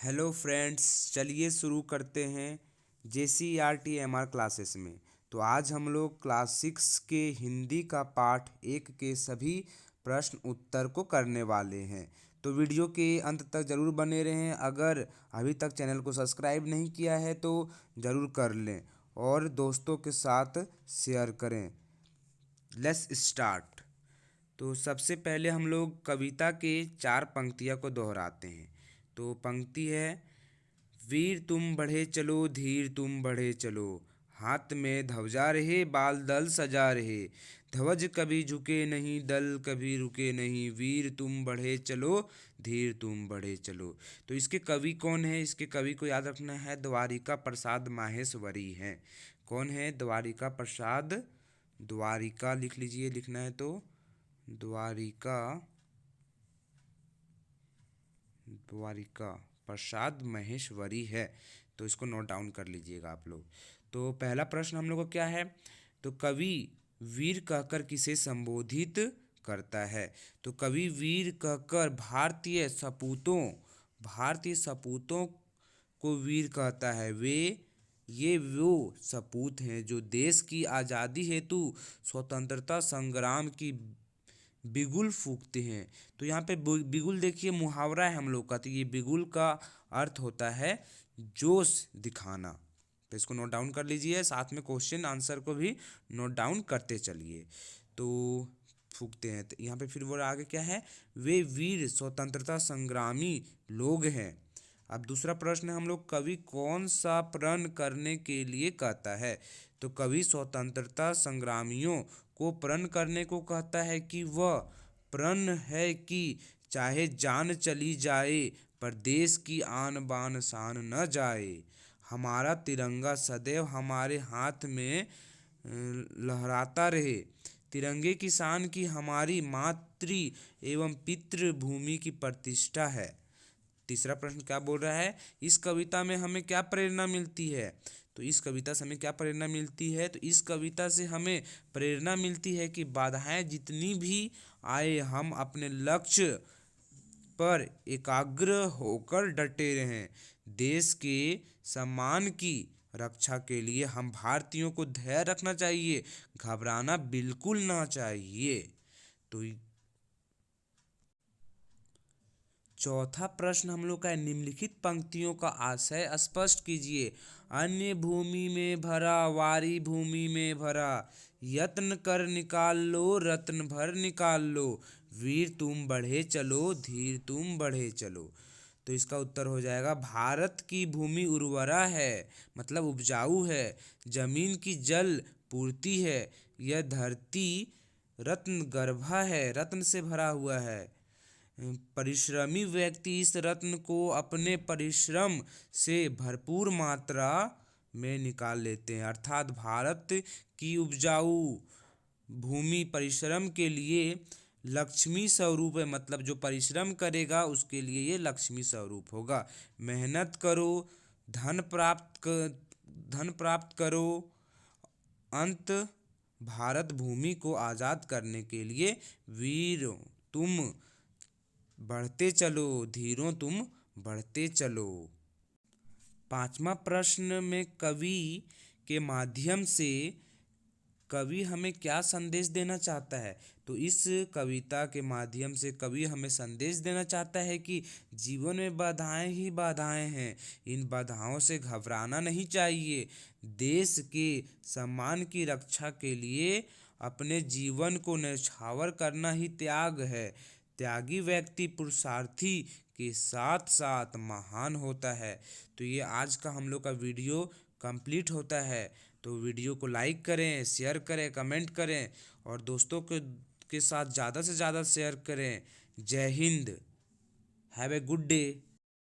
Hello friends, चलिए शुरू करते हैं JCERT क्लासेस में। तो आज हम लोग क्लास 6 के हिंदी का पाठ 1 के सभी प्रश्न उत्तर को करने वाले हैं। तो वीडियो के अंत तक ज़रूर बने रहें। अगर अभी तक चैनल को सब्सक्राइब नहीं किया है तो ज़रूर कर लें और दोस्तों के साथ शेयर करें। Let's start. तो सबसे पहले हम लोग कविता के 4 पंक्तियों को दोहराते हैं। तो पंक्ति है, वीर तुम बढ़े चलो, धीर तुम बढ़े चलो, हाथ में ध्वजा रहे, बाल दल सजा रहे, ध्वज कभी झुके नहीं, दल कभी रुके नहीं, वीर तुम बढ़े चलो, धीर तुम बढ़े चलो। तो इसके कवि कौन है? इसके कवि को याद रखना है, द्वारिका प्रसाद माहेश्वरी हैं। कौन है? द्वारिका प्रसाद। द्वारिका लिख लीजिए, लिखना है तो द्वारिका प्रसाद महेश्वरी है। तो इसको नोट डाउन कर लीजिएगा आप लोग। तो पहला प्रश्न हम लोग को क्या है? तो कवि वीर कहकर किसे संबोधित करता है? तो कवि वीर कहकर भारतीय सपूतों को वीर कहता है। ये वो सपूत हैं जो देश की आज़ादी हेतु स्वतंत्रता संग्राम की बिगुल फूंकते हैं। तो यहाँ पे बिगुल देखिए मुहावरा है हम लोग का। तो ये बिगुल का अर्थ होता है जोश दिखाना। तो इसको नोट डाउन कर लीजिए, साथ में क्वेश्चन आंसर को भी नोट डाउन करते चलिए। तो फूंकते हैं, तो यहाँ पे फिर वो आगे क्या है? वे वीर स्वतंत्रता संग्रामी लोग हैं। अब दूसरा प्रश्न हम लोग, कवि कौन सा प्रण करने के लिए कहता है? तो कवि स्वतंत्रता संग्रामियों को प्रण करने को कहता है कि वह प्रण है कि चाहे जान चली जाए पर देश की आन बान शान न जाए। हमारा तिरंगा सदैव हमारे हाथ में लहराता रहे। तिरंगे की शान की हमारी मातृ एवं पितृ भूमि की प्रतिष्ठा है। तीसरा प्रश्न क्या बोल रहा है? इस कविता में हमें क्या प्रेरणा मिलती है? तो इस कविता से हमें क्या प्रेरणा मिलती है? तो इस कविता से हमें प्रेरणा मिलती है कि बाधाएं जितनी भी आए, हम अपने लक्ष्य पर एकाग्र होकर डटे रहें। देश के सम्मान की रक्षा के लिए हम भारतीयों को धैर्य रखना चाहिए, घबराना बिल्कुल ना चाहिए। तो चौथा प्रश्न हम लोग का है, निम्नलिखित पंक्तियों का आशय स्पष्ट कीजिए। अन्य भूमि में भरा, वारी भूमि में भरा, यत्न कर निकाल लो, रत्न भर निकाल लो, वीर तुम बढ़े चलो, धीर तुम बढ़े चलो। तो इसका उत्तर हो जाएगा, भारत की भूमि उर्वरा है, मतलब उपजाऊ है, जमीन की जल पूर्ति है, यह धरती रत्न गर्भा है, रत्न से भरा हुआ है। परिश्रमी व्यक्ति इस रत्न को अपने परिश्रम से भरपूर मात्रा में निकाल लेते हैं। अर्थात भारत की उपजाऊ भूमि परिश्रम के लिए लक्ष्मी स्वरूप है, मतलब जो परिश्रम करेगा उसके लिए ये लक्ष्मी स्वरूप होगा। मेहनत करो, धन प्राप्त करो, अंत भारत भूमि को आज़ाद करने के लिए वीरों तुम बढ़ते चलो, धीरों तुम बढ़ते चलो। पांचवा प्रश्न में कवि हमें क्या संदेश देना चाहता है? तो इस कविता के माध्यम से कवि हमें संदेश देना चाहता है कि जीवन में बाधाएं ही बाधाएं हैं, इन बाधाओं से घबराना नहीं चाहिए। देश के सम्मान की रक्षा के लिए अपने जीवन को न्यौछावर करना ही त्याग है। त्यागी व्यक्ति पुरुषार्थी के साथ साथ महान होता है। तो ये आज का हम लोग का वीडियो कंप्लीट होता है। तो वीडियो को लाइक करें, शेयर करें, कमेंट करें और दोस्तों के साथ ज़्यादा से ज़्यादा शेयर करें। जय Hind. Have a good day.